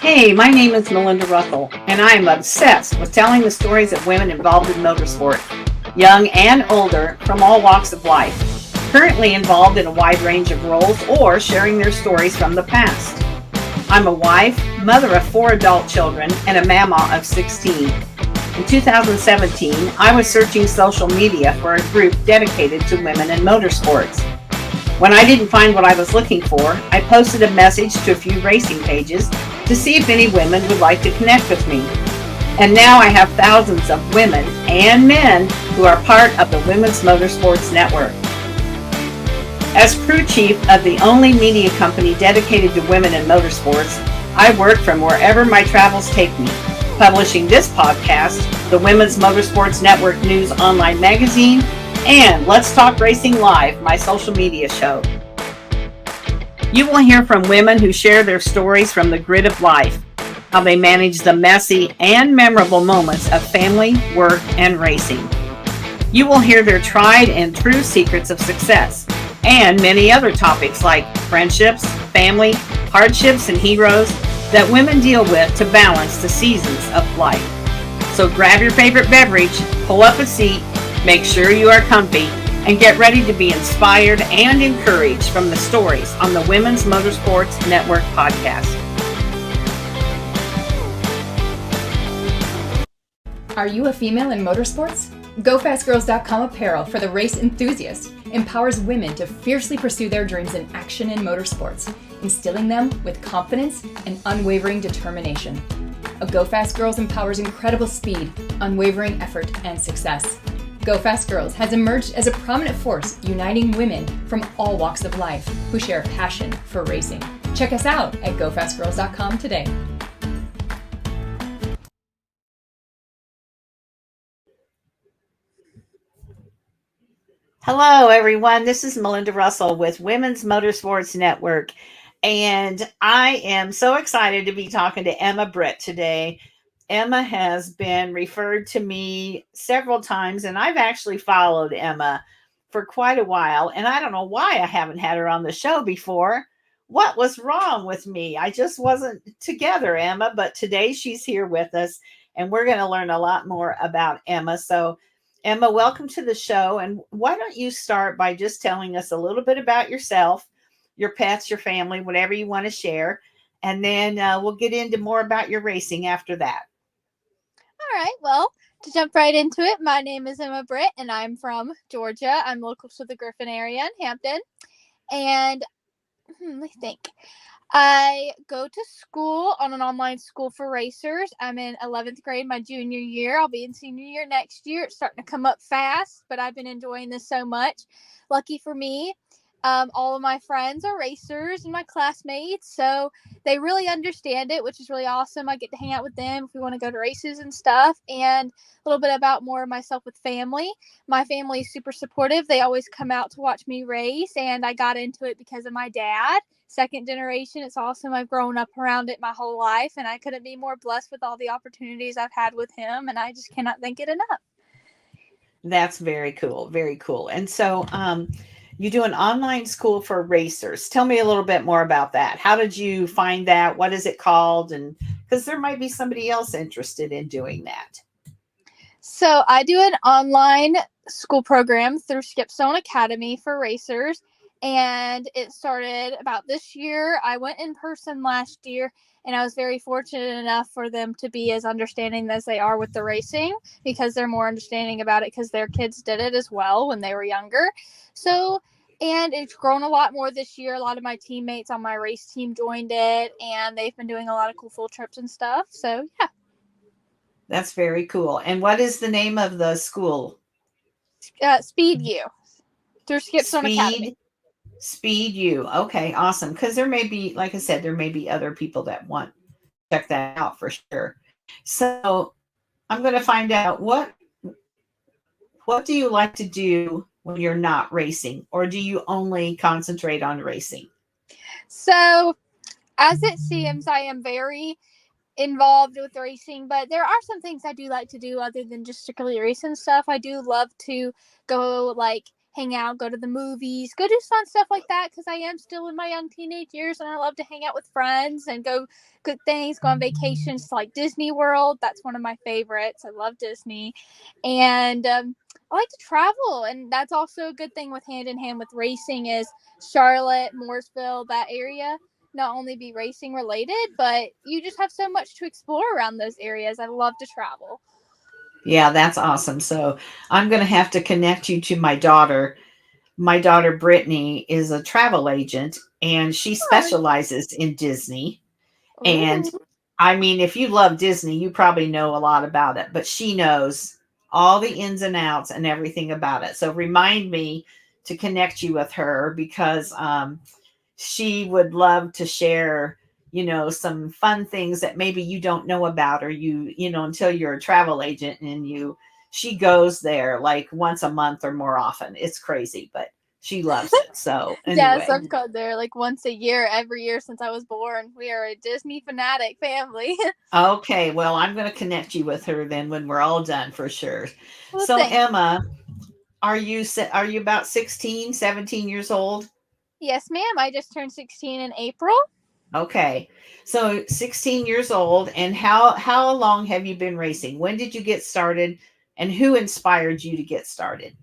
Hey, my name is Melinda Russell, and I am obsessed with telling the stories of women involved in motorsport, young and older, from all walks of life, currently involved in a wide range of roles or sharing their stories from the past. I'm a wife, mother of 4 adult children, and a mama of 16. In 2017, I was searching social media for a group dedicated to women in motorsports. When I didn't find what I was looking for, I posted a message to a few racing pages to see if any women would like to connect with me. And now I have thousands of women and men who are part of the Women's Motorsports Network. As crew chief of the only media company dedicated to women in motorsports, I work from wherever my travels take me, publishing this podcast, the Women's Motorsports Network News online magazine, and Let's Talk Racing Live, my social media show. You will hear from women who share their stories from the grid of life, how they manage the messy and memorable moments of family, work, and racing. You will hear their tried and true secrets of success, and many other topics like friendships, family, hardships, and heroes that women deal with to balance the seasons of life. So grab your favorite beverage, pull up a seat, make sure you are comfy, and get ready to be inspired and encouraged from the stories on the Women's Motorsports Network podcast. Are you a female in motorsports? GoFastGirls.com apparel for the race enthusiast empowers women to fiercely pursue their dreams in action in motorsports, instilling them with confidence and unwavering determination. A Go Fast Girls empowers incredible speed, unwavering effort, and success. Go Fast Girls has emerged as a prominent force uniting women from all walks of life who share a passion for racing. Check us out at GoFastGirls.com today. Hello, everyone. This is Melinda Russell with Women's Motorsports Network, and I am so excited to be talking to Emma Britt today. Emma has been referred to me several times, and I've actually followed Emma for quite a while, and I don't know why I haven't had her on the show before. What was wrong with me? I just wasn't together, Emma, but today she's here with us, and we're going to learn a lot more about Emma. So Emma, welcome to the show. And why don't you start by just telling us a little bit about yourself, your pets, your family, whatever you want to share. And then we'll get into more about your racing after that. All right. Well, to jump right into it, my name is Emma Britt, and I'm from Georgia. I'm local to the Griffin area in Hampton. And let me think. I go to school on an online school for racers. I'm in 11th grade, my junior year. I'll be in senior year next year. It's starting to come up fast, but I've been enjoying this so much. Lucky for me, all of my friends are racers and my classmates, so they really understand it, which is really awesome. I get to hang out with them if we want to go to races and stuff. And a little bit about more of myself with family. My family is super supportive. They always come out to watch me race, and I got into it because of my dad. Second generation. It's awesome. I've grown up around it my whole life, and I couldn't be more blessed with all the opportunities I've had with him, and I just cannot thank it enough. That's very cool. Very cool. And so you do an online school for racers. Tell me a little bit more about that. How did you find that? What is it called? And because there might be somebody else interested in doing that. So I do an online school program through Skipstone Academy for racers, and it started about this year. I went in person last year, and I was very fortunate enough for them to be as understanding as they are with the racing, because they're more understanding about it because their kids did it as well when they were younger. So, and it's grown a lot more this year. A lot of my teammates on my race team joined it, and they've been doing a lot of cool full trips and stuff. So, yeah. That's very cool. And what is the name of the school? Speed U through Skipstone Academy. Speed U. Okay, awesome. Because there may be, like I said, there may be other people that want to check that out for sure. So I'm going to find out what do you like to do when you're not racing, or do you only concentrate on racing? So, as it seems, I am very involved with racing, but there are some things I do like to do other than just strictly racing stuff. I do love to go like hang out, go to the movies, go do fun stuff like that, because I am still in my young teenage years and I love to hang out with friends and go good things, go on vacations to like Disney World. That's one of my favorites. I love Disney. And I like to travel, and that's also a good thing with hand in hand with racing is Charlotte, Mooresville, that area not only be racing related, but you just have so much to explore around those areas. I love to travel. Yeah, that's awesome. So I'm going to have to connect you to my daughter. My daughter Brittany is a travel agent, and she Oh, specializes in Disney. And ooh. I mean, if you love Disney, you probably know a lot about it, but she knows all the ins and outs and everything about it. So remind me to connect you with her, because she would love to share, some fun things that maybe you don't know about, or until you're a travel agent, and she goes there like once a month or more often. It's crazy, but she loves it. So Yes, anyway. I've gone there like once a year, every year since I was born. We are a Disney fanatic family. Okay, well, I'm going to connect you with her then when we're all done for sure. Well, So thanks. Emma, are you about 16, 17 years old? Yes, ma'am. I just turned 16 in April. Okay. So 16 years old, and how long have you been racing? When did you get started, and who inspired you to get started?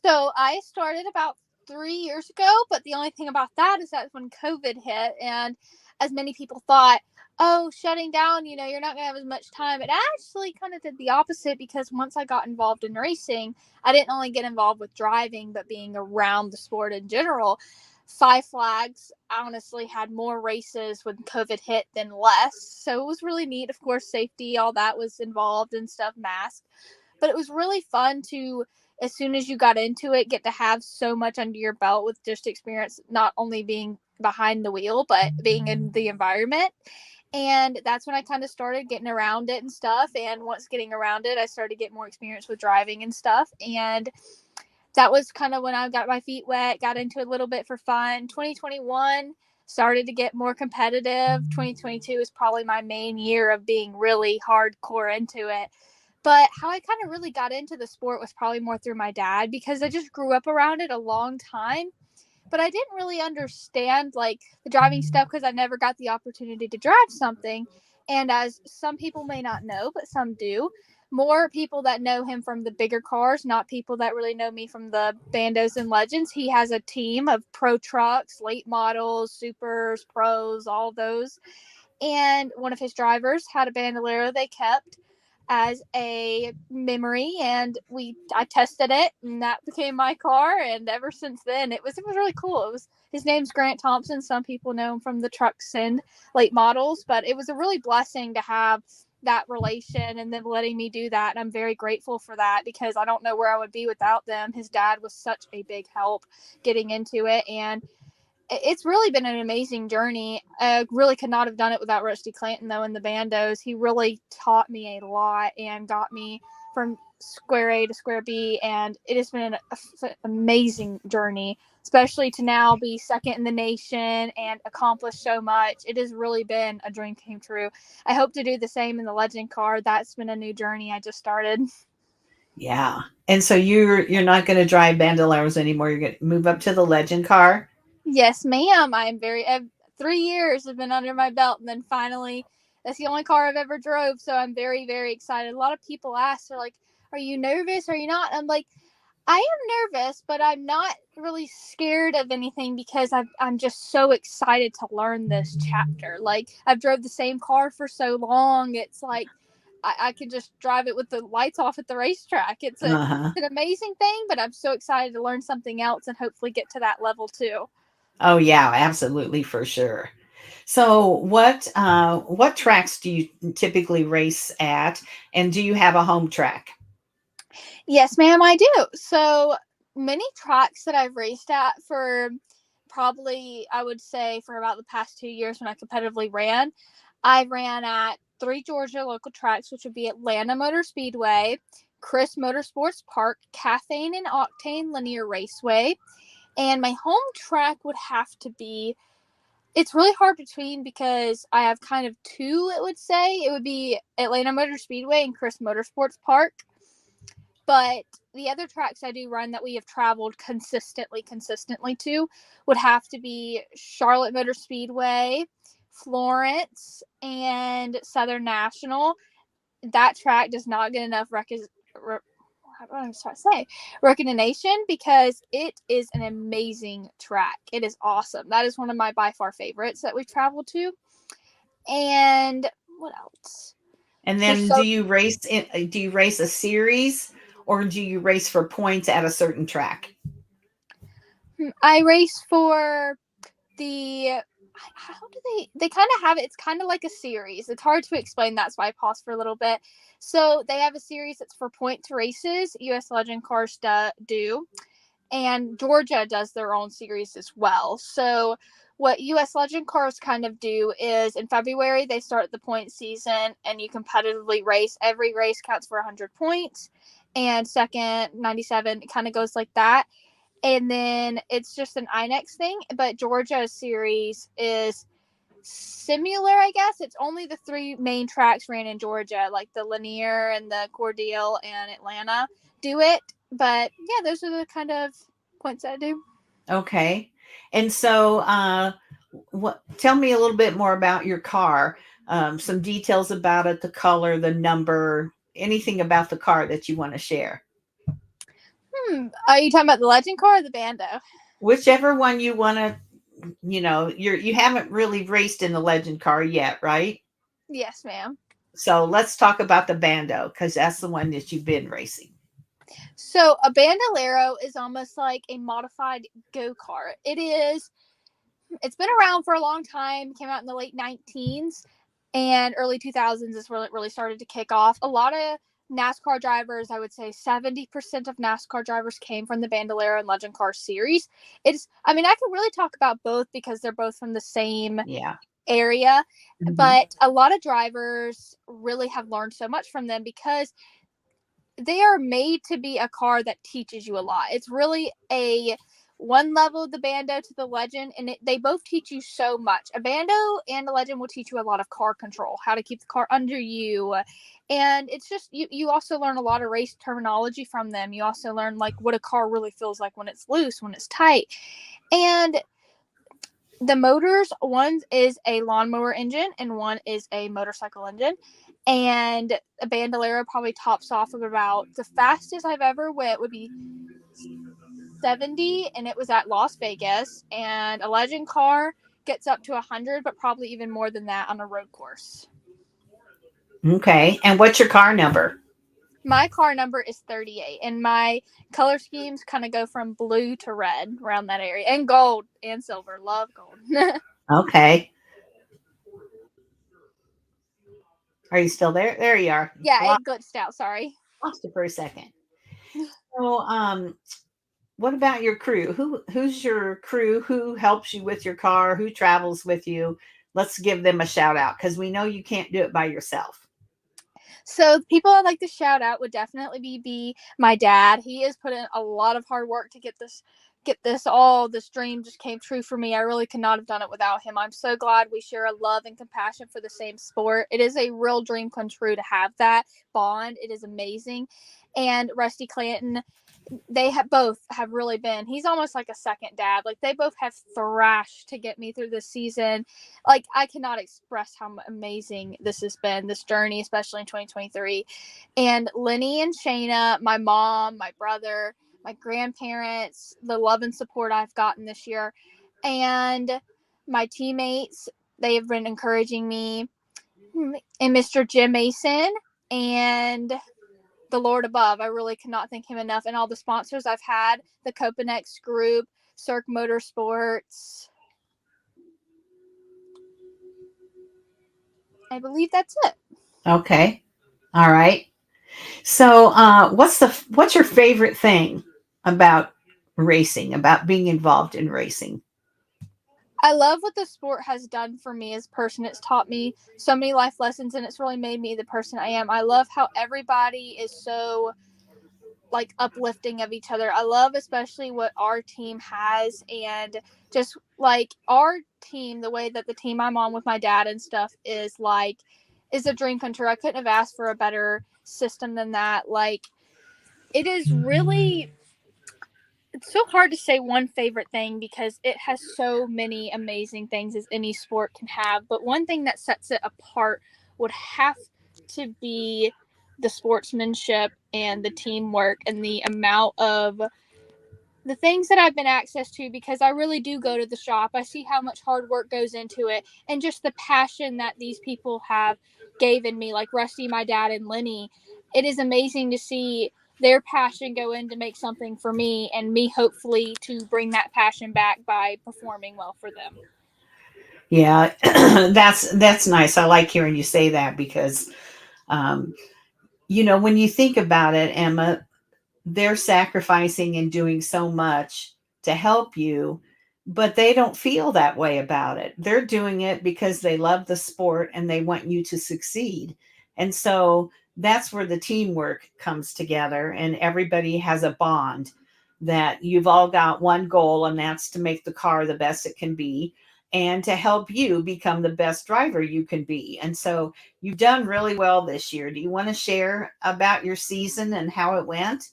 So I started about 3 years ago, but the only thing about that is that's when COVID hit, and as many people thought, oh, shutting down, you're not going to have as much time. It actually kind of did the opposite, because once I got involved in racing, I didn't only get involved with driving, but being around the sport in general. Five Flags honestly had more races when COVID hit than less. So it was really neat. Of course, safety, all that was involved and stuff, mask. But it was really fun to, as soon as you got into it, get to have so much under your belt with just experience, not only being behind the wheel, but being in the environment. And that's when I kind of started getting around it and stuff. And once getting around it, I started getting more experience with driving and stuff. And that was kind of when I got my feet wet, got into it a little bit for fun. 2021 started to get more competitive. 2022 is probably my main year of being really hardcore into it. But how I kind of really got into the sport was probably more through my dad, because I just grew up around it a long time. But I didn't really understand like the driving stuff, because I never got the opportunity to drive something. And as some people may not know, but some do, more people that know him from the bigger cars, not people that really know me from the bandos and legends. He has a team of pro trucks, late models, supers, pros, all those. And one of his drivers had a bandolero they kept as a memory, and I tested it, and that became my car. And ever since then, it was really cool. It was His name's Grant Thompson. Some people know him from the trucks and late models, but it was a really blessing to have that relation and then letting me do that. And I'm very grateful for that, because I don't know where I would be without them. His dad was such a big help getting into it, and it's really been an amazing journey. I really could not have done it without Rusty Clanton, though, in the bandos. He really taught me a lot and got me from square A to square B, and it has been an amazing journey, especially to now be second in the nation and accomplish so much. It has really been a dream came true. I hope to do the same in the legend car. That's been a new journey I just started. Yeah. And so you're not going to drive bandoleros anymore. You're going to move up to the legend car. Yes, ma'am. I am 3 years have been under my belt, and then finally, that's the only car I've ever drove. So I'm very, very excited. A lot of people ask, they're like, "Are you nervous? Are you not?" I'm like, I am nervous, but I'm not really scared of anything, because I'm just so excited to learn this chapter. Like, I've drove the same car for so long. It's like I can just drive it with the lights off at the racetrack. Uh-huh. It's an amazing thing, but I'm so excited to learn something else and hopefully get to that level too. Oh yeah, absolutely for sure. So what tracks do you typically race at, and do you have a home track? Yes, ma'am, I do. So many tracks that I've raced at for probably, I would say, for about the past 2 years when I competitively ran. I ran at three Georgia local tracks, which would be Atlanta Motor Speedway, Chris Motorsports Park, Caffeine and Octane Linear Raceway. And my home track would have to be, it's really hard between, because I have kind of two, it would say. It would be Atlanta Motor Speedway and Chris Motorsports Park. But the other tracks I do run that we have traveled consistently to would have to be Charlotte Motor Speedway, Florence, and Southern National. That track does not get enough recognition because it is an amazing track. It is awesome. That is one of my by far favorites that we traveled to. And what else? And then do you race a series, or do you race for points at a certain track? I race for the how do they kind of have it, it's kind of like a series. It's hard to explain, that's why I paused for a little bit. So they have a series that's for points races. US Legend Cars do, and Georgia does their own series as well. So what US Legend Cars kind of do is in February they start the point season, and you competitively race. Every race counts for 100 points, and second 97, it kind of goes like that. And then it's just an INEX thing. But Georgia's series is similar, I guess. It's only the 3 main tracks ran in Georgia, like the Lanier and the Cordele and Atlanta do it. But yeah, those are the kind of points I do. Okay. And so tell me a little bit more about your car. Some details about it, the color, the number, anything about the car that you want to share. Are you talking about the Legend car or the Bando? Whichever one you want to, you haven't really raced in the Legend car yet, right? Yes, ma'am. So let's talk about the Bando, because that's the one that you've been racing. So a Bandolero is almost like a modified go-kart. It's been around for a long time. Came out in the late 19s and early 2000s is where it really started to kick off. A lot of NASCAR drivers, I would say 70% of NASCAR drivers came from the Bandolero and Legend Car series. I can really talk about both because they're both from the same area. Mm-hmm. But a lot of drivers really have learned so much from them because they are made to be a car that teaches you a lot. It's really a one level of the Bando to the Legend, and they both teach you so much. A Bando and a Legend will teach you a lot of car control, how to keep the car under you, and it's just you also learn a lot of race terminology from them. You also learn like what a car really feels like when it's loose, when it's tight. And the motors, one is a lawnmower engine and one is a motorcycle engine. And a Bandolero probably tops off of about, the fastest I've ever went would be 70, and it was at Las Vegas. And a Legend car gets up to 100, but probably even more than that on a road course. Okay. And what's your car number? My car number is 38, and my color schemes kind of go from blue to red around that area, and gold and silver. Love gold. Okay. Are you still there? There you are. Yeah, it glitched out. Sorry. Lost it for a second. So, what about your crew? Who's your crew? Who helps you with your car? Who travels with you? Let's give them a shout out, because we know you can't do it by yourself. So the people I'd like to shout out would definitely be my dad. He has put in a lot of hard work to get this dream just came true for me. I really could not have done it without him. I'm so glad we share a love and compassion for the same sport. It is a real dream come true to have that bond. It is amazing. And Rusty Clanton, they both have really been, he's almost like a second dad. Like they both have thrashed to get me through this season. Like I cannot express how amazing this has been, this journey, especially in 2023. And Lenny and Shayna, my mom, my brother, my grandparents, the love and support I've gotten this year, and my teammates, they have been encouraging me, and Mr. Jim Mason and the Lord above. I really cannot thank him enough. And all the sponsors I've had, the Copanex Group, Cirque Motorsports. I believe that's it. Okay. All right. So what's your favorite thing about racing, about being involved in racing? I love what the sport has done for me as a person. It's taught me so many life lessons, and it's really made me the person I am. I love how everybody is so like uplifting of each other. I love especially what our team has, and just like our team, the way that the team I'm on with my dad and stuff is a dream come true. I couldn't have asked for a better system than that. Like it is really, it's so hard to say one favorite thing because it has so many amazing things as any sport can have. But one thing that sets it apart would have to be the sportsmanship and the teamwork and the amount of the things that I've been access to, because I really do go to the shop. I see how much hard work goes into it, and just the passion that these people have given me, like Rusty, my dad, and Lenny. It is amazing to see their passion go in to make something for me, and me hopefully to bring that passion back by performing well for them. Yeah, that's nice. I like hearing you say that because, um, when you think about it, Emma, they're sacrificing and doing so much to help you, but they don't feel that way about it. They're doing it because they love the sport and they want you to succeed. And so that's where the teamwork comes together, and everybody has a bond that you've all got one goal, and that's to make the car the best it can be and to help you become the best driver you can be. And so you've done really well this year. Do you want to share about your season and how it went?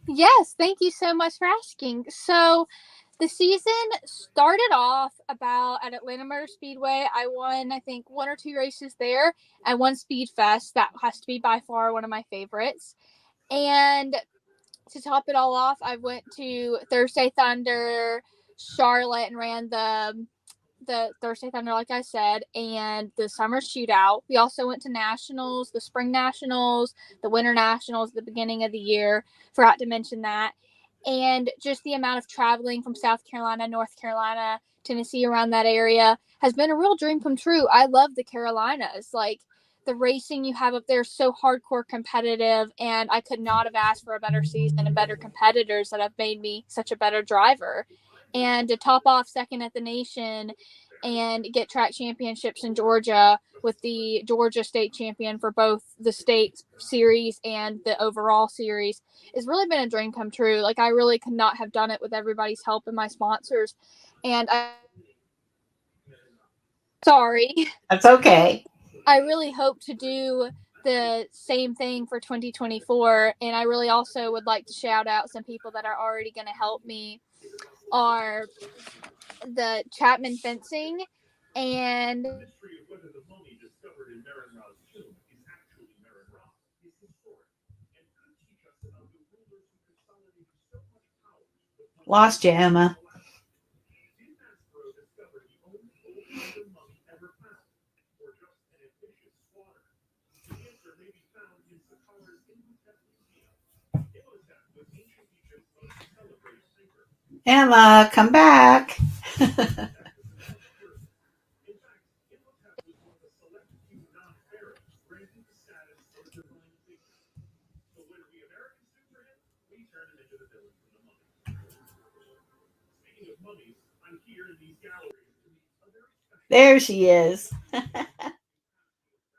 Yes, thank you so much for asking. So, the season started off about at Atlanta Motor Speedway. I won, I think, one or two races there. I won Speed Fest. That has to be by far one of my favorites. And to top it all off, I went to Thursday Thunder, Charlotte, and ran the Thursday Thunder, like I said, and the summer shootout. We also went to nationals, the spring nationals, the winter nationals at the beginning of the year. Forgot to mention that. And just the amount of traveling from South Carolina, North Carolina, Tennessee, around that area has been a real dream come true. I love the Carolinas. Like, the racing you have up there is so hardcore competitive, and I could not have asked for a better season and better competitors that have made me such a better driver. And to top off second at the nation and get track championships in Georgia with the Georgia state champion for both the state series and the overall series has really been a dream come true. Like, I really could not have done it with everybody's help and my sponsors. And I sorry. That's okay. I really hope to do the same thing for 2024, and I really also would like to shout out some people that are already going to help me are the Chapman Fencing and Lost you, Emma. Emma, come back. There she is.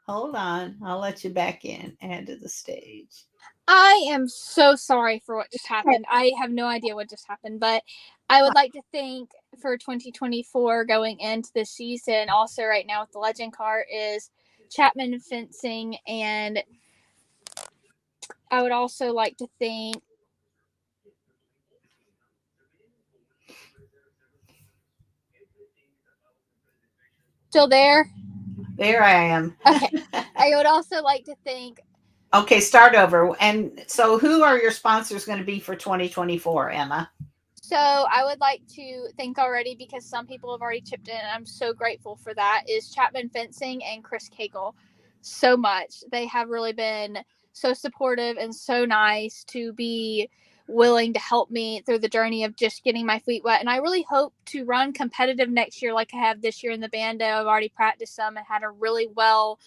Hold on. I'll let you back in. Add to the stage. I am so sorry for what just happened. I have no idea what just happened, but I would like to thank for 2024 going into the season. Also, right now with the Legend car is Chapman Fencing, and I would also like to thank. Still there? There I am. Okay. I would also like to thank. Okay, start over. And so, who are your sponsors going to be for 2024, Emma? So I would like to thank already, because some people have already chipped in, and I'm so grateful for that, is Chapman Fencing and Chris Cagle so much. They have really been so supportive and so nice to be willing to help me through the journey of just getting my feet wet. And I really hope to run competitive next year like I have this year in the Bando. I've already practiced some and had a really well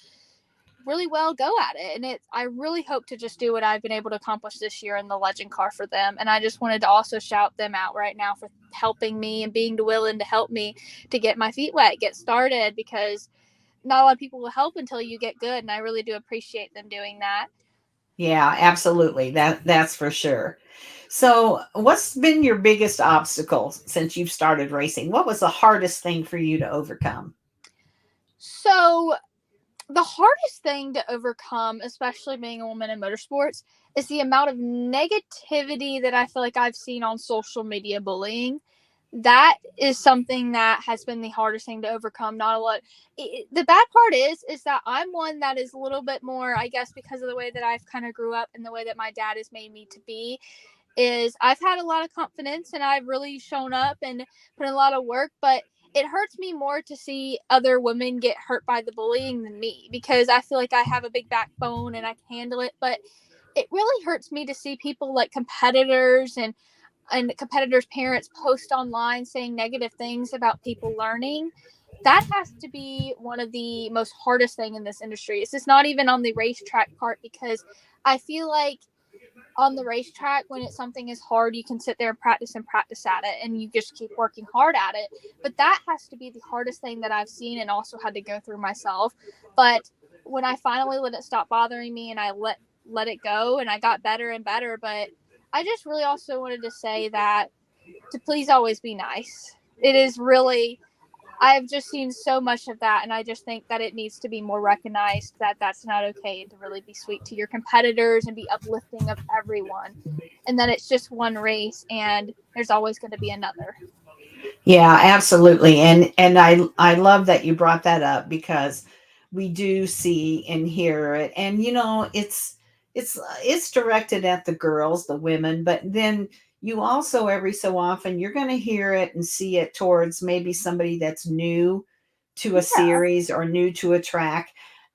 go at it, and I really hope to just do what I've been able to accomplish this year in the Legend car for them. And I just wanted to also shout them out right now for helping me and being willing to help me to get my feet wet, get started, because not a lot of people will help until you get good, and I really do appreciate them doing that. Yeah, absolutely. That's for sure. So, what's been your biggest obstacle since you've started racing? What was the hardest thing for you to overcome? So the hardest thing to overcome, especially being a woman in motorsports, is the amount of negativity that I feel like I've seen on social media bullying. That is something that has been the hardest thing to overcome. Not a lot. The bad part is that I'm one that is a little bit more, I guess, because of the way that I've kind of grew up and the way that my dad has made me to be. Is I've had a lot of confidence and I've really shown up and put in a lot of work, but it hurts me more to see other women get hurt by the bullying than me, because I feel like I have a big backbone and I can handle it. But it really hurts me to see people like competitors and competitors' parents post online saying negative things about people learning. That has to be one of the most hardest thing in this industry. It's just not even on the racetrack part, because I feel like on the racetrack, when it's something is hard, you can sit there and practice at it and you just keep working hard at it. But that has to be the hardest thing that I've seen and also had to go through myself. But when I finally let it stop bothering me and I let it go, and I got better and better. But I just really also wanted to say that to please always be nice. It is really, I've just seen so much of that, and I just think that it needs to be more recognized that that's not okay, and to really be sweet to your competitors and be uplifting of everyone, and that it's just one race and there's always going to be another. Yeah, absolutely. And I love that you brought that up, because we do see and hear it. And it's directed at the girls, the women, but then you also every so often you're going to hear it and see it towards maybe somebody that's new to a Yeah, series or new to a track,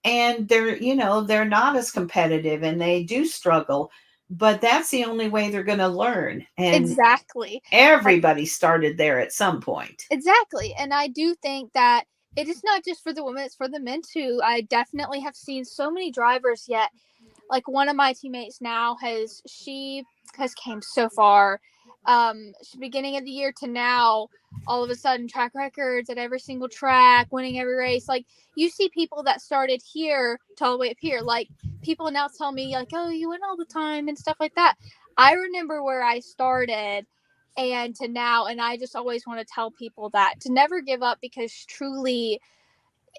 and they're not as competitive and they do struggle, but that's the only way they're going to learn. And exactly. And everybody started there at some point. exactly. And I do think that it is not just for the women, it's for the men too. I definitely have seen so many drivers yet, like one of my teammates now has came so far, beginning of the year to now, all of a sudden track records at every single track, winning every race. Like, you see people that started here to all the way up here, like people now tell me like, oh, you win all the time and stuff like that. I remember where I started and to now, and I just always want to tell people that to never give up, because truly,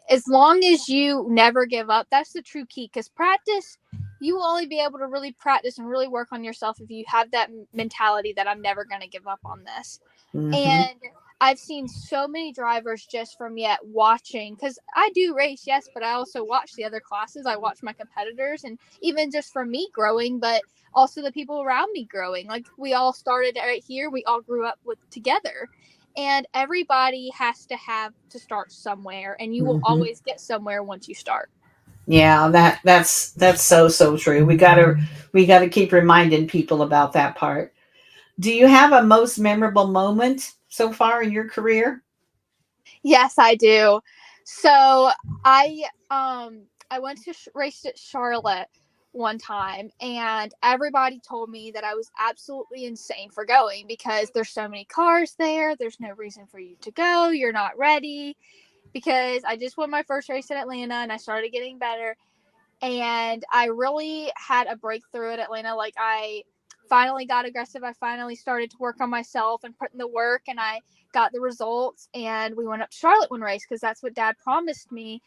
as long as you never give up, that's the true key. Because practice, you will only be able to really practice and really work on yourself if you have that mentality that I'm never going to give up on this. Hmm. And I've seen so many drivers just from yet watching, because I do race, yes, but I also watch the other classes. I watch my competitors, and even just from me growing, but also the people around me growing. Like, we all started right here, we all grew up with together. And everybody has to have to start somewhere, and you will Hmm. always get somewhere once you start. Yeah, that's so true. We gotta keep reminding people about that part. Do you have a most memorable moment so far in your career? Yes, I do. So I I went to race at Charlotte one time, and everybody told me that I was absolutely insane for going, because there's so many cars there. There's no reason for you to go. You're not ready, because I just won my first race in Atlanta and I started getting better, and I really had a breakthrough at Atlanta. Like, I finally got aggressive. I finally started to work on myself and put in the work, and I got the results. And we went up to Charlotte one race, because that's what Dad promised me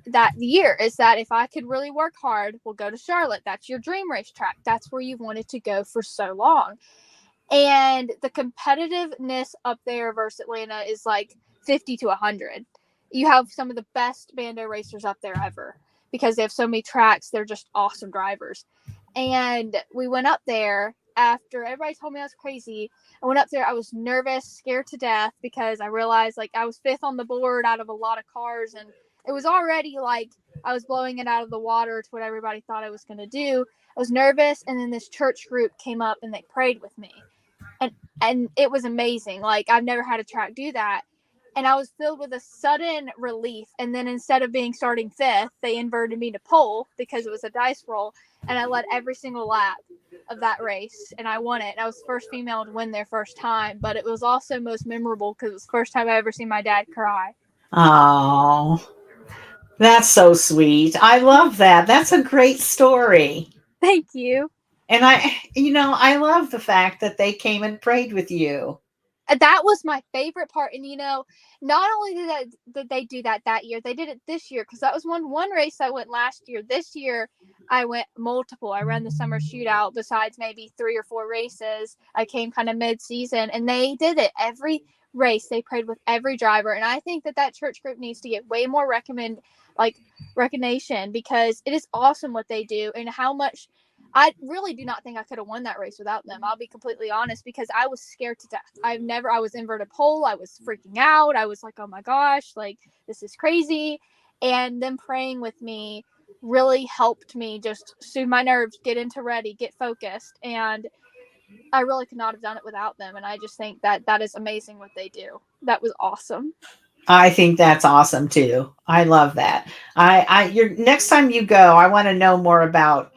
that year, is that if I could really work hard, we'll go to Charlotte. That's your dream racetrack. That's where you've wanted to go for so long. And the competitiveness up there versus Atlanta is like 50 to 100. You have some of the best bando racers up there ever, because they have so many tracks. They're just awesome drivers. And we went up there after everybody told me I was crazy. I went up there. I was nervous, scared to death, because I realized like I was fifth on the board out of a lot of cars, and it was already like I was blowing it out of the water to what everybody thought I was going to do. I was nervous, and then this church group came up and they prayed with me, and it was amazing. Like, I've never had a track do that, and I was filled with a sudden relief. And then instead of being starting fifth, they inverted me to pole because it was a dice roll, and I led every single lap of that race and I won it. I was the first female to win their first time, but it was also most memorable because it was the first time I ever seen my dad cry. Oh, that's so sweet. I love that. That's a great story. Thank you. And I love the fact that they came and prayed with you. That was my favorite part. And not only did they do that year, they did it this year, because that was one race I went last year. This year I went multiple. I ran the summer shootout besides maybe 3 or 4 races. I came kind of mid-season, and they did it every race. They prayed with every driver, and I think that church group needs to get way more like recognition, because it is awesome what they do and how much. I really do not think I could have won that race without them. I'll be completely honest, because I was scared to death. I was inverted pole. I was freaking out. I was like, oh my gosh, like this is crazy. And them praying with me really helped me just soothe my nerves, get into ready, get focused. And I really could not have done it without them. And I just think that is amazing what they do. That was awesome. I think that's awesome too. I love that. Your next time you go, I want to know more about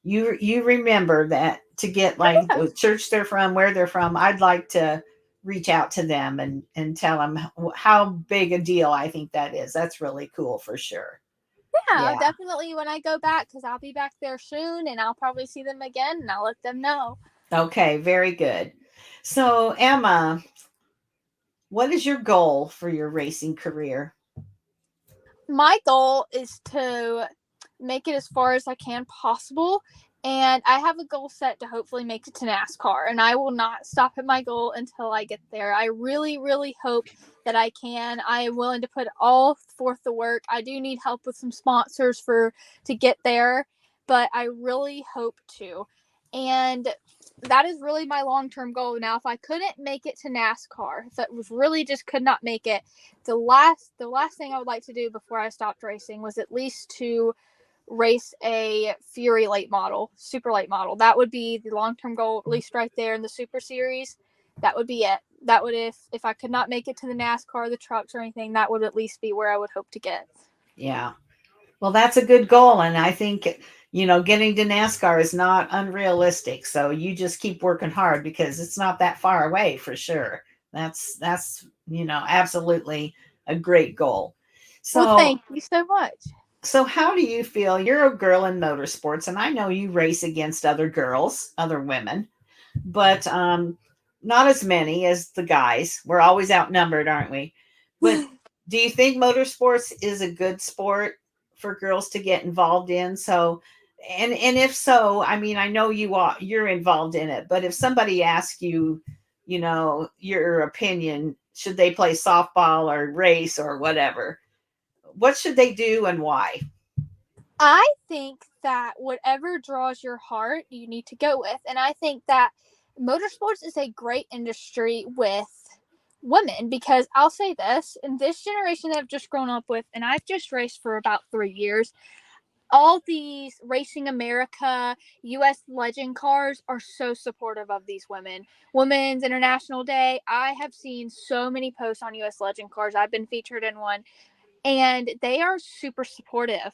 you. You remember that to get like the church they're from, where they're from. I'd like to reach out to them and tell them how big a deal I think that is. That's really cool for sure. Yeah, Yeah. definitely when I go back, because I'll be back there soon and I'll probably see them again and I'll let them know. Okay. Very good. So Emma, what is your goal for your racing career? My goal is to make it as far as I can possible. And I have a goal set to hopefully make it to NASCAR. And I will not stop at my goal until I get there. I really, really hope that I can. I am willing to put all forth the work. I do need help with some sponsors to get there, but I really hope to. And that is really my long-term goal. Now, if I couldn't make it to NASCAR, if it was really just could not make it, the last thing I would like to do before I stopped racing was at least to race a Fury late model, super late model. That would be the long-term goal, at least right there in the Super Series. That would be it. That would, if I could not make it to the NASCAR, the trucks or anything, that would at least be where I would hope to get. Yeah. Well, that's a good goal. And I think, getting to NASCAR is not unrealistic. So you just keep working hard because it's not that far away for sure. That's absolutely a great goal. Well, So, thank you so much. so how do you feel? You're a girl in motorsports, and I know you race against other girls, other women, but not as many as the guys. We're always outnumbered, aren't we? But do you think motorsports is a good sport for girls to get involved in? So, and if so, I mean, I know you're involved in it, but if somebody asks you, your opinion, should they play softball or race or whatever? What should they do and why? I think that whatever draws your heart, you need to go with. And I think that motorsports is a great industry with women, because I'll say this, in this generation that I've just grown up with, and I've just raced for about 3 years, all these Racing America, US Legend cars are so supportive of these women. Women's International Day, I have seen so many posts on US Legend cars. I've been featured in one, and they are super supportive.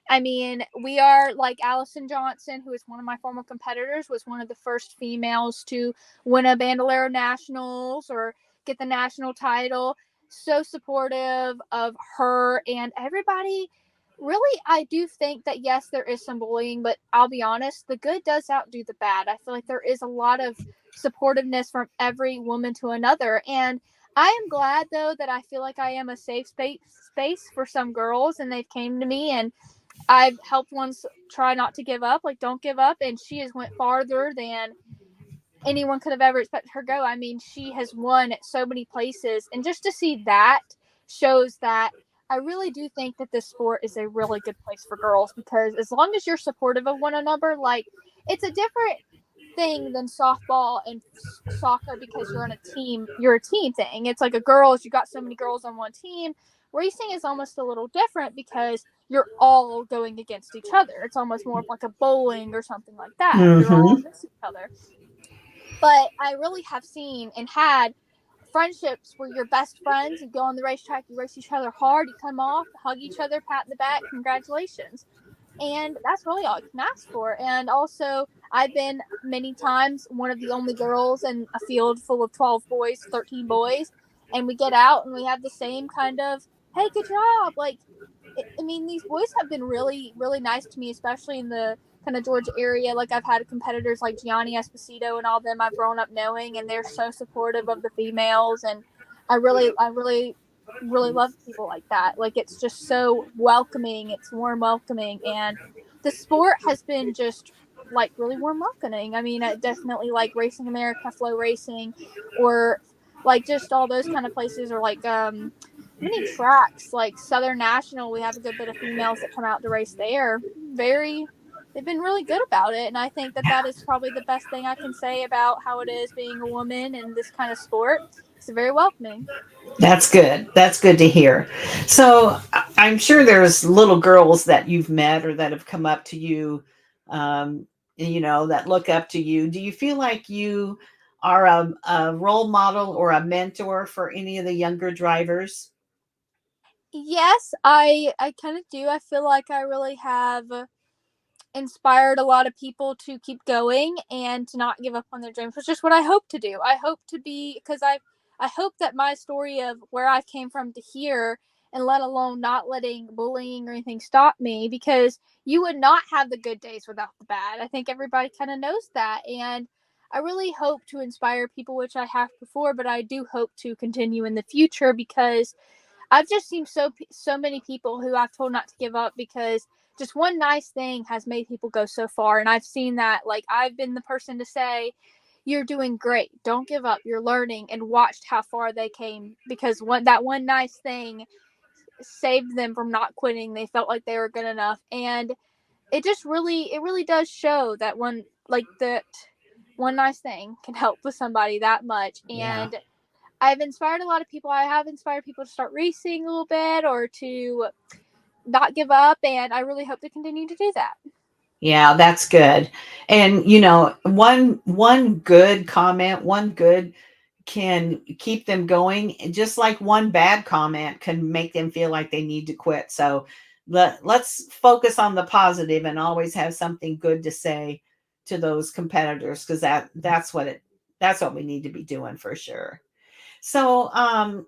I mean, we are like Allison Johnson, who is one of my former competitors, was one of the first females to win a Bandolero Nationals or get the national title. So supportive of her and everybody. Really, I do think that yes, there is some bullying, but I'll be honest, the good does outdo the bad. I feel like there is a lot of supportiveness from every woman to another. And I am glad though that I feel like I am a safe space for some girls, and they've came to me and I've helped ones try not to give up, like don't give up, and she has went farther than anyone could have ever expected her to go. I mean, she has won at so many places, and just to see that shows that I really do think that this sport is a really good place for girls, because as long as you're supportive of one another, like it's a different thing than softball and soccer, because you're a team thing. It's like a girls, you got so many girls on one team. Racing is almost a little different because you're all going against each other. It's almost more of like a bowling or something like that. You're all Mm-hmm. against each other. But I really have seen and had friendships where you're best friends. You go on the racetrack, you race each other hard, you come off, hug each other, pat in the back, congratulations. And that's really all you can ask for. And also, I've been many times one of the only girls in a field full of 12 boys, 13 boys, and we get out and we have the same kind of, hey, good job. Like, I mean, these boys have been really, really nice to me, especially in the kind of Georgia area. Like I've had competitors like Gianni Esposito and all them I've grown up knowing, and they're so supportive of the females. And I really love people like that. Like it's just so welcoming. It's warm welcoming, and the sport has been just like really warm welcoming. I mean, definitely like Racing America, Flow Racing, or like just all those kind of places, or like many tracks like Southern National. We have a good bit of females that come out to race there. They've been really good about it, and I think that that is probably the best thing I can say about how it is being a woman in this kind of sport. It's very welcoming. That's good. That's good to hear. So I'm sure there's little girls that you've met or that have come up to you, that look up to you. Do you feel like you are a role model or a mentor for any of the younger drivers? Yes, I kind of do. I feel like I really have inspired a lot of people to keep going and to not give up on their dreams, which is what I hope to do. I hope to be, because I hope that my story of where I came from to here, and let alone not letting bullying or anything stop me, because you would not have the good days without the bad. I think everybody kind of knows that, and I really hope to inspire people, which I have before, but I do hope to continue in the future, because I've just seen so many people who I've told not to give up, because just one nice thing has made people go so far. And I've seen that, like, I've been the person to say, you're doing great, don't give up, you're learning, and watched how far they came, because that one nice thing saved them from not quitting. They felt like they were good enough, and it really does show that one nice thing can help with somebody that much. Yeah. And I've inspired a lot of people. I have inspired people to start racing a little bit, or to not give up, and I really hope to continue to do that. Yeah, that's good. And one good comment, one good can keep them going, just like one bad comment can make them feel like they need to quit. So let's focus on the positive and always have something good to say to those competitors, because that's what we need to be doing for sure. So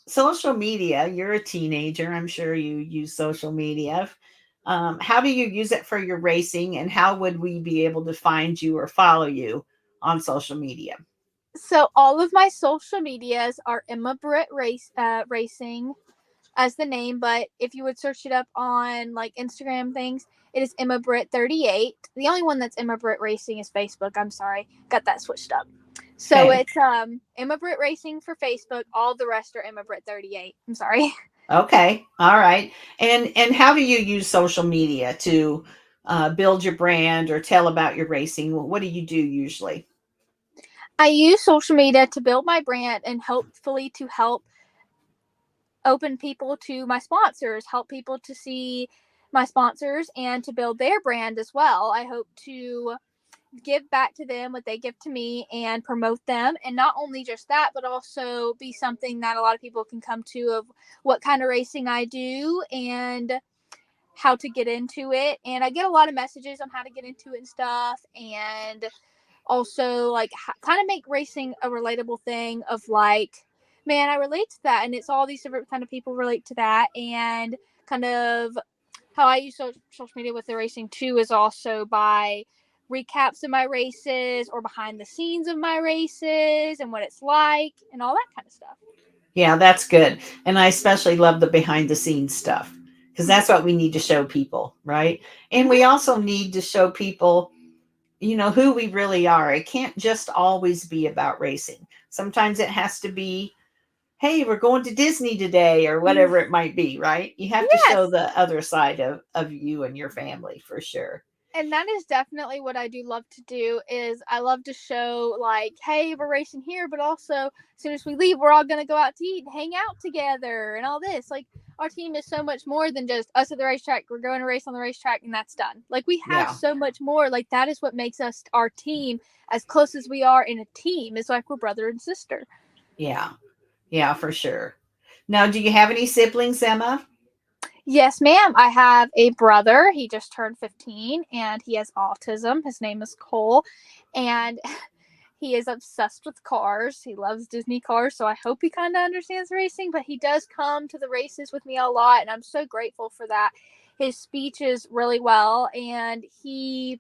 social media, you're a teenager, I'm sure you use social media. How do you use it for your racing, and how would we be able to find you or follow you on social media? So all of my social medias are Emma Britt Racing as the name, but if you would search it up on like Instagram things, it is Emma Britt 38. The only one that's Emma Britt Racing is Facebook. I'm sorry, got that switched up. So Okay. it's Emma Britt Racing for Facebook. All the rest are Emma Britt 38. I'm sorry. Okay. All right. And how do you use social media to build your brand or tell about your racing? What do you do usually? I use social media to build my brand, and hopefully to help open people to my sponsors, help people to see my sponsors, and to build their brand as well. I hope to give back to them what they give to me and promote them. And not only just that, but also be something that a lot of people can come to, of what kind of racing I do and how to get into it. And I get a lot of messages on how to get into it and stuff. And also like kind of make racing a relatable thing, of like, man, I relate to that, and it's all these different kind of people relate to that. And kind of how I use social media with the racing too is also by recaps of my races, or behind the scenes of my races and what it's like, and all that kind of stuff. Yeah, that's good. And I especially love the behind the scenes stuff, because Mm-hmm. that's what we need to show people, right? And we Mm-hmm. also need to show people, who we really are. It can't just always be about racing. Sometimes it has to be, hey, we're going to Disney today, or whatever it might be, right? You have to show Yes. the other side of you and your family for sure. And that is definitely what I do love to do, is I love to show, like, hey, we're racing here, but also as soon as we leave, we're all going to go out to eat and hang out together and all this. Like, our team is so much more than just us at the racetrack. We're going to race on the racetrack and that's done. Like, we have Yeah. so much more. Like, that is what makes us, our team, as close as we are in a team. It's like we're brother and sister. Yeah. Yeah, for sure. Now, do you have any siblings, Emma? Yes, ma'am. I have a brother. He just turned 15 and he has autism. His name is Cole. And he is obsessed with cars. He loves Disney cars, so I hope he kind of understands racing, but he does come to the races with me a lot, and I'm so grateful for that. his speeches really well, and he's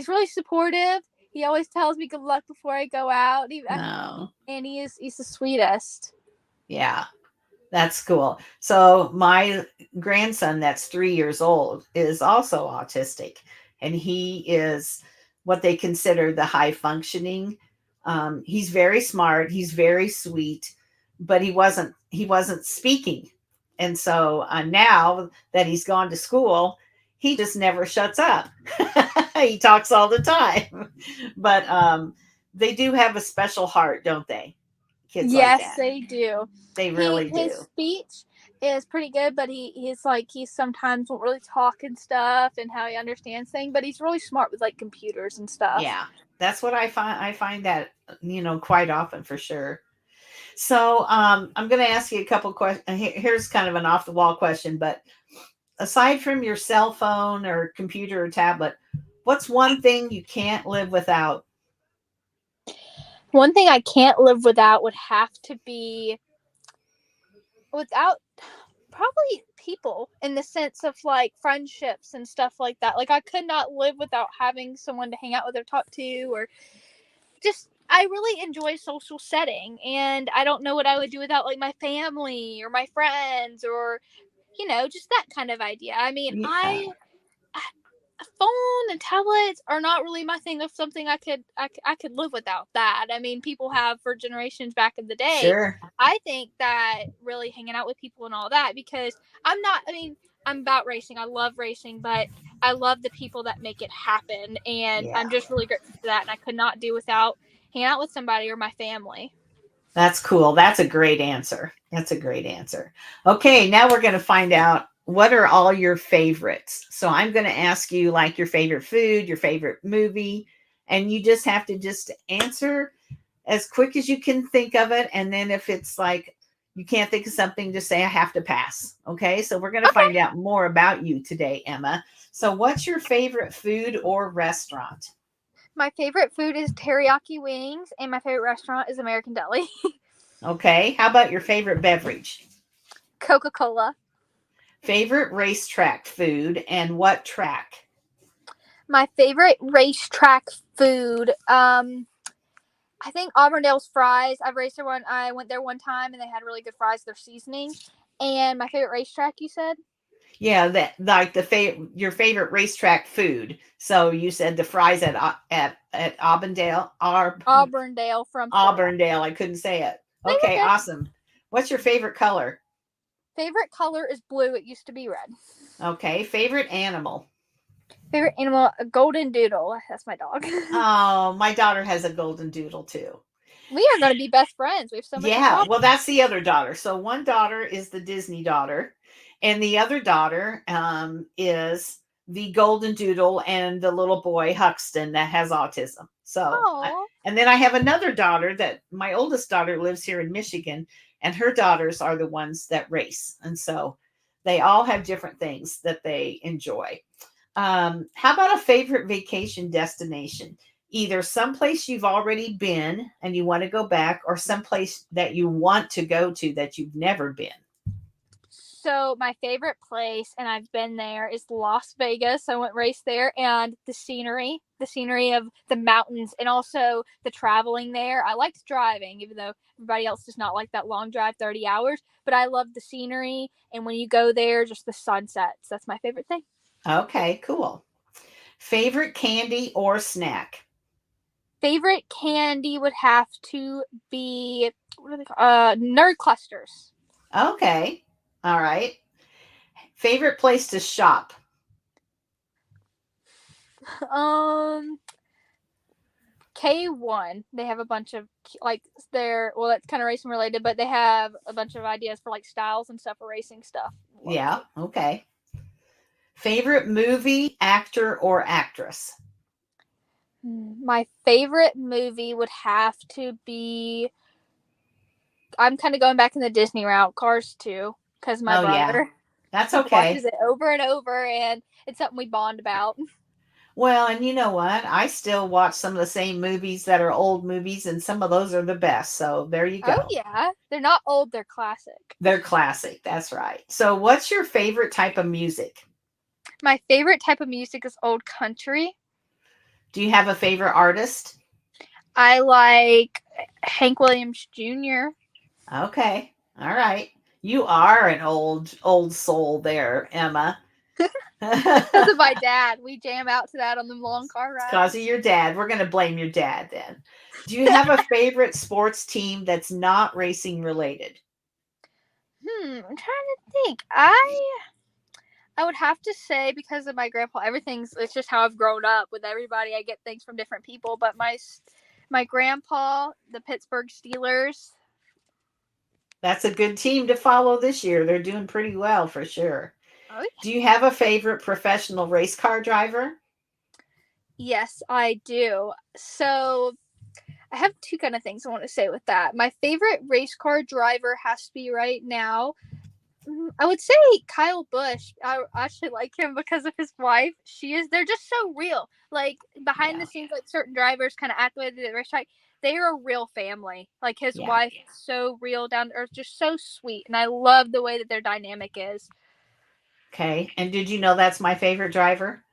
really supportive. He always tells me good luck before I go out, No. and he's the sweetest. Yeah. That's cool. So my grandson, that's 3 years old, is also autistic, and he is what they consider the high functioning. He's very smart. He's very sweet, but he wasn't speaking, and so now that he's gone to school, he just never shuts up. He talks all the time, but they do have a special heart, don't they? Kids like Yes, that. they do. They really His do. speech is pretty good, but he sometimes won't really talk and stuff, and how he understands things. But he's really smart with like computers and stuff. Yeah, that's what I find. I find that quite often for sure. So I'm going to ask you a couple questions. Here's kind of an off the wall question, but aside from your cell phone or computer or tablet, what's one thing you can't live without? One thing I can't live without would have to be without probably people, in the sense of like friendships and stuff like that. Like I could not live without having someone to hang out with or talk to, or just I really enjoy social setting, and I don't know what I would do without like my family or my friends, or just that kind of idea. I mean, Yeah, I phone and tablets are not really my thing of something I could live without that. I mean, people have for generations back in the day. sure. I think that really hanging out with people and all that, because I mean, I'm about racing. I love racing, but I love the people that make it happen, and Yeah, I'm just really grateful for that, and I could not do without hanging out with somebody or my family. that's cool. That's a great answer. That's a great answer. Okay, now we're going to find out what are all your favorites. So I'm going to ask you like your favorite food, your favorite movie, and you just have to just answer as quick as you can think of it. And then if it's like you can't think of something, just say I have to pass. Okay, so we're going to Okay. find out more about you today, Emma. So what's your favorite food or restaurant? My favorite food is teriyaki wings, and my favorite restaurant is American Deli. Okay, how about your favorite beverage? Coca-Cola. Favorite racetrack food and what track? My favorite racetrack food. I think Auburndale's fries. I've raced there one. I went there one time, and they had really good fries. Their seasoning. And my favorite racetrack, you said? Yeah, that like your favorite racetrack food. So you said the fries at Auburndale, Auburndale from Florida. Auburndale. I couldn't say it. No, you're Okay, good. awesome. What's your favorite color? Favorite color is blue. It used to be red. Okay, favorite animal. Favorite animal, a golden doodle. That's my dog. Oh, my daughter has a golden doodle too. We are going to be best friends. We have so much in Yeah, common. well, that's the other daughter. So one daughter is the Disney daughter, and the other daughter is the golden doodle and the little boy Huxton that has autism. Oh, And then I have another daughter that my oldest daughter lives here in Michigan, and her daughters are the ones that race, and so they all have different things that they enjoy. How about a favorite vacation destination? Either someplace you've already been and you want to go back, or someplace that you want to go to that you've never been. so my favorite place, and I've been there, is Las Vegas. I went race there, and the scenery of the mountains, and also the traveling there. I liked driving, even though everybody else does not like that long drive, 30 hours. But I love the scenery, and when you go there, just the sunsets. That's my favorite thing. Okay, cool. Favorite candy or snack? Favorite candy would have to be what are they called? Nerd clusters. Okay, all right. Favorite place to shop? Um, K1. They have a bunch of like well, that's kind of racing related, but they have a bunch of ideas for like styles and stuff for racing stuff. Love Yeah, okay. Favorite movie, actor, or actress? My favorite movie would have to be. I'm kind of going back in the Disney route. Cars 2, because my Oh, yeah, brother that's watches okay. it over and over, and it's something we bond about. Well, and you know what? I still watch some of the same movies that are old movies, and some of those are the best. So there you Oh go. yeah, they're not old; they're classic. They're classic. That's right. So, what's your favorite type of music? My favorite type of music is old country. Do you have a favorite artist? I like Hank Williams Jr. Okay. All right. You are an old soul there, Emma. Because of my dad. We jam out to that on the long car It's because rides. of your dad. We're going to blame your dad then. Do you have a favorite sports team that's not racing related? I'm trying to think. I would have to say, because of my grandpa, it's just how I've grown up with everybody. I get things from different people, but my grandpa, the Pittsburgh Steelers. That's a good team to follow this year. They're doing pretty well for sure. Oh Do you have a favorite professional race car driver? yes, I do. So I have two kind of things I want to say with that. My favorite race car driver has to be right now. I would say Kyle Busch. I actually like him because of his wife. They're just so real. Like behind Yeah. the scenes, like certain drivers kind of act the way they do at the racetrack. They are a real family. Like his Yeah. wife is so real, down to earth, just so sweet. And I love the way that their dynamic is. Okay. And did you know that's my favorite driver?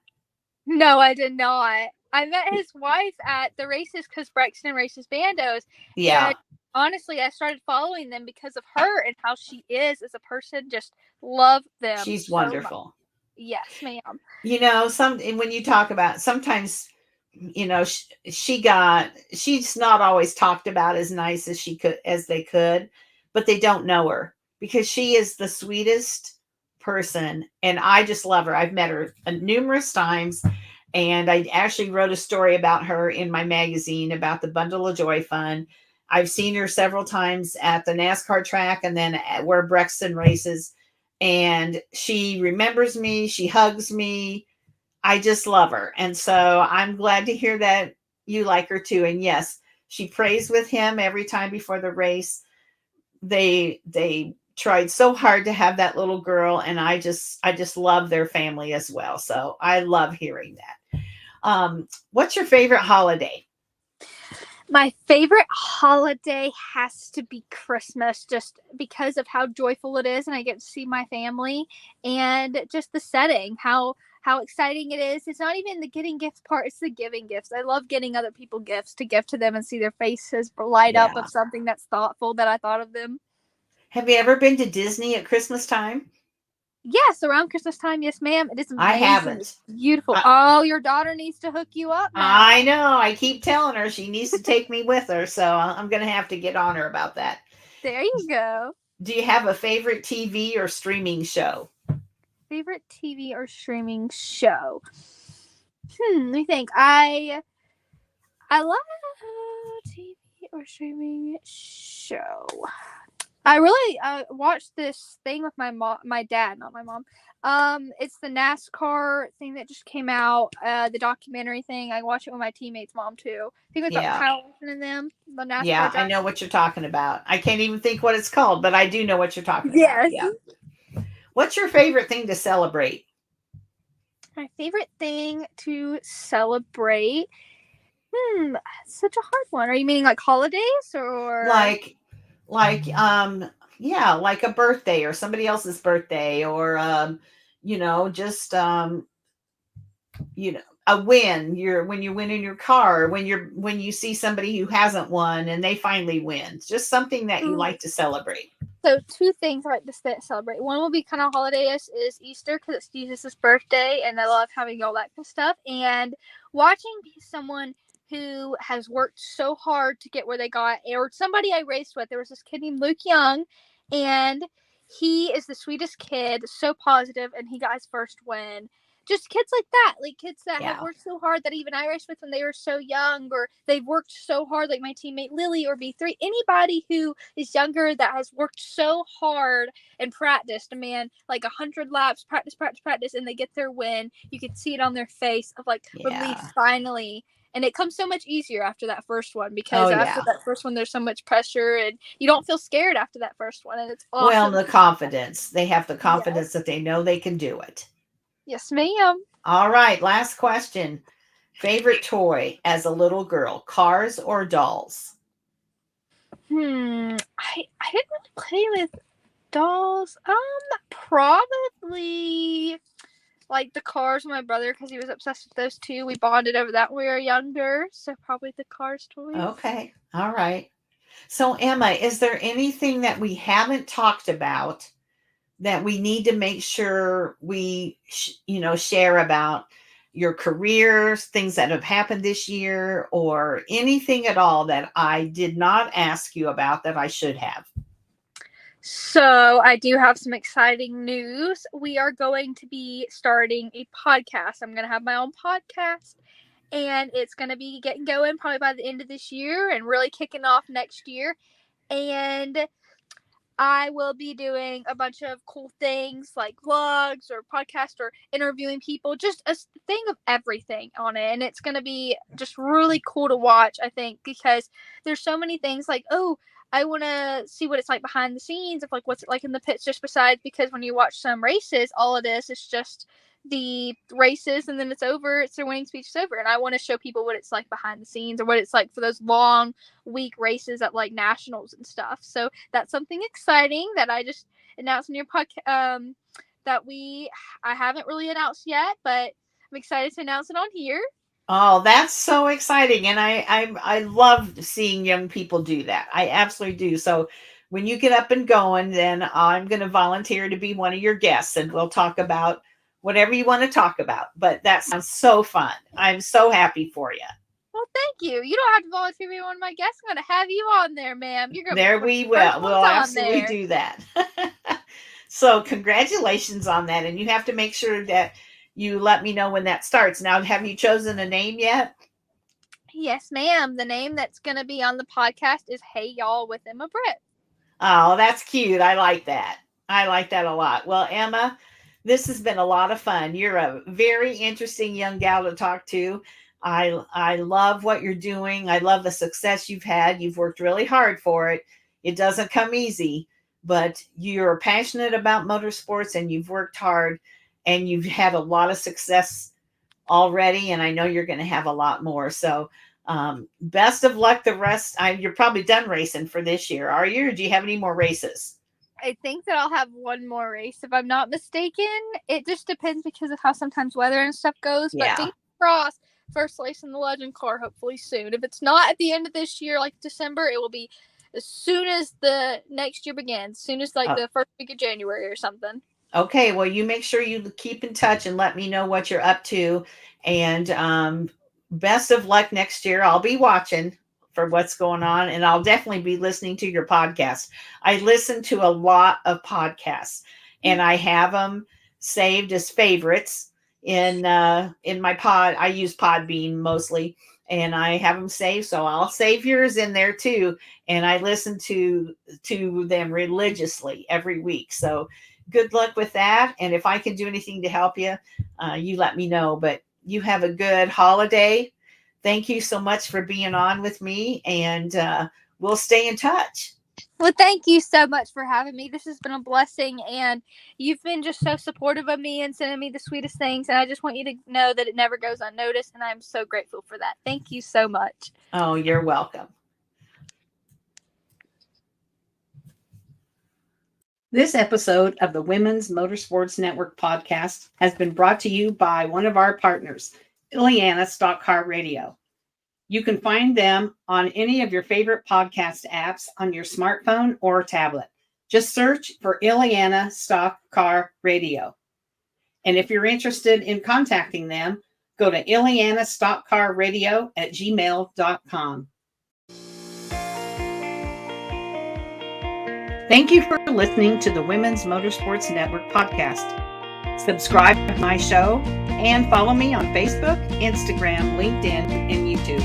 No, I did not. I met his wife at the races because Brexton races bandos. Yeah. And honestly, I started following them because of her and how she is as a person. Just love them She's so much. wonderful. Yes, ma'am. When you talk about sometimes, she's not always talked about as nice as they could, but they don't know her because she is the sweetest person. And I just love her. I've met her numerous times. And I actually wrote a story about her in my magazine about the Bundle of Joy Fund. I've seen her several times at the NASCAR track and then at where Brexton races. And she remembers me. She hugs me. I just love her. And so I'm glad to hear that you like her too. And yes, she prays with him every time before the race. They tried so hard to have that little girl, and I just love their family as well. So I love hearing that. What's your favorite holiday? My favorite holiday has to be Christmas, just because of how joyful it is, and I get to see my family, and just the setting, how exciting it is. It's not even the getting gifts part; it's the giving gifts. I love getting other people gifts to give to them and see their faces light up Yeah. of something that's thoughtful that I thought of them. Have you ever been to Disney at Christmas time? Yes, around Christmas time, yes, ma'am. It is I amazing. It's haven't. beautiful. I, Oh, your daughter needs to hook you up I now. know. I keep telling her she needs to take me with her. So I'm going to have to get on her about that. There you go. Do you have a favorite TV or streaming show? Favorite TV or streaming show? Let me think. I love TV or streaming show. I really watched this thing with my dad, not my mom. It's the NASCAR thing that just came out. The documentary thing. I watched it with my teammates' mom too. I think it's about Yeah. Kyle Larson and them. The Yeah, NASCAR I driver. know what you're talking about. I can't even think what it's called, but I do know what you're talking about. Yes. Yeah. What's your favorite thing to celebrate? My favorite thing to celebrate. Such a hard one. Are you meaning like holidays or? Like yeah, like a birthday or somebody else's birthday or just a win. When you win in your car, when you see somebody who hasn't won and they finally win. Just something that you like to celebrate. So two things I like to celebrate. One will be kind of holiday-ish is Easter because it's Jesus' birthday, and I love having all that kind of stuff. And watching someone who has worked so hard to get where they got, or somebody I raced with. There was this kid named Luke Young, and he is the sweetest kid, so positive, and he got his first win. Just kids like that, like kids that have Yeah. worked so hard that even I raced with when they were so young, or they've worked so hard, like my teammate Lily or B3. Anybody who is younger that has worked so hard and practiced, man, like 100 laps, practice, and they get their win. You can see it on their face of like relief Yeah. finally. And it comes so much easier after that first one because Oh after yeah. that first one, there's so much pressure and you don't feel scared after that first one. And it's Well, awesome. the confidence. They have the confidence Yes. that they know they can do it. Yes, ma'am. All right, last question. Favorite toy as a little girl, cars or dolls? I didn't really play with dolls. Probably like the cars with my brother because he was obsessed with those too. We bonded over that when we were younger, so probably the Cars toys. Okay. All right. So, Emma, is there anything that we haven't talked about that we need to make sure we, share about your careers, things that have happened this year, or anything at all that I did not ask you about that I should have? So I do have some exciting news. We are going to be starting a podcast. I'm going to have my own podcast, and it's going to be getting going probably by the end of this year and really kicking off next year. And I will be doing a bunch of cool things like vlogs or podcasts or interviewing people, just a thing of everything on it. And it's going to be just really cool to watch, I think, because there's so many things like, oh, I want to see what it's like behind the scenes of like what's it like in the pits, just besides, because when you watch some races, all it is just the races and then it's over, it's their winning speech is over. And I want to show people what it's like behind the scenes or what it's like for those long week races at like nationals and stuff. So that's something exciting that I just announced in your podcast that I haven't really announced yet, but I'm excited to announce it on here. Oh, that's so exciting. And I love seeing young people do that. I absolutely do. So when you get up and going, then I'm going to volunteer to be one of your guests and we'll talk about whatever you want to talk about. But that sounds so fun. I'm so happy for you. Well, thank you. You don't have to volunteer to be one of my guests. I'm going to have you on there, ma'am. You're going to there we will. We'll absolutely do that. So congratulations on that. And you have to make sure that you let me know when that starts. Now, have you chosen a name yet? Yes, ma'am. The name that's going to be on the podcast is Hey Y'all with Emma Britt. Oh, that's cute. I like that. I like that a lot. Well, Emma, this has been a lot of fun. You're a very interesting young gal to talk to. I love what you're doing. I love the success you've had. You've worked really hard for it. It doesn't come easy, but you're passionate about motorsports and you've worked hard and you've had a lot of success already. And I know you're going to have a lot more. So best of luck the rest. You're probably done racing for this year, are you? Or do you have any more races? I think that I'll have one more race if I'm not mistaken. It just depends because of how sometimes weather and stuff goes. But fingers crossed, first race in the Legend car hopefully soon. If it's not at the end of this year, like December, it will be as soon as the next year begins, as soon as like the first week of January or something. Okay, well, you make sure you keep in touch and let me know what you're up to. And best of luck next year. I'll be watching for what's going on, and I'll definitely be listening to your podcast. I listen to a lot of podcasts, and I have them saved as favorites in my pod. I use Podbean mostly, and I have them saved, so I'll save yours in there too. And I listen to them religiously every week. So good luck with that. And if I can do anything to help you, you let me know. But you have a good holiday. Thank you so much for being on with me, and we'll stay in touch. Well, thank you so much for having me. This has been a blessing, and you've been just so supportive of me and sending me the sweetest things, and I just want you to know that it never goes unnoticed, and I'm so grateful for that. Thank you so much. Oh, you're welcome. This episode of the Women's Motorsports Network podcast has been brought to you by one of our partners, Ileana Stock Car Radio. You can find them on any of your favorite podcast apps on your smartphone or tablet. Just search for Ileana Stock Car Radio. And if you're interested in contacting them, go to ileanastockcarradio@gmail.com. Thank you for listening to the Women's Motorsports Network podcast. Subscribe to my show and follow me on Facebook, Instagram, LinkedIn, and YouTube.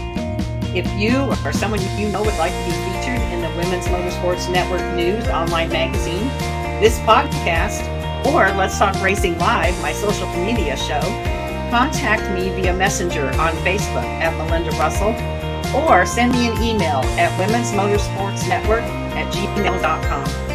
If you or someone you know would like to be featured in the Women's Motorsports Network News online magazine, this podcast, or Let's Talk Racing Live, my social media show, contact me via Messenger on Facebook at Melinda Russell, or send me an email at womensmotorsportsnetwork@gmail.com.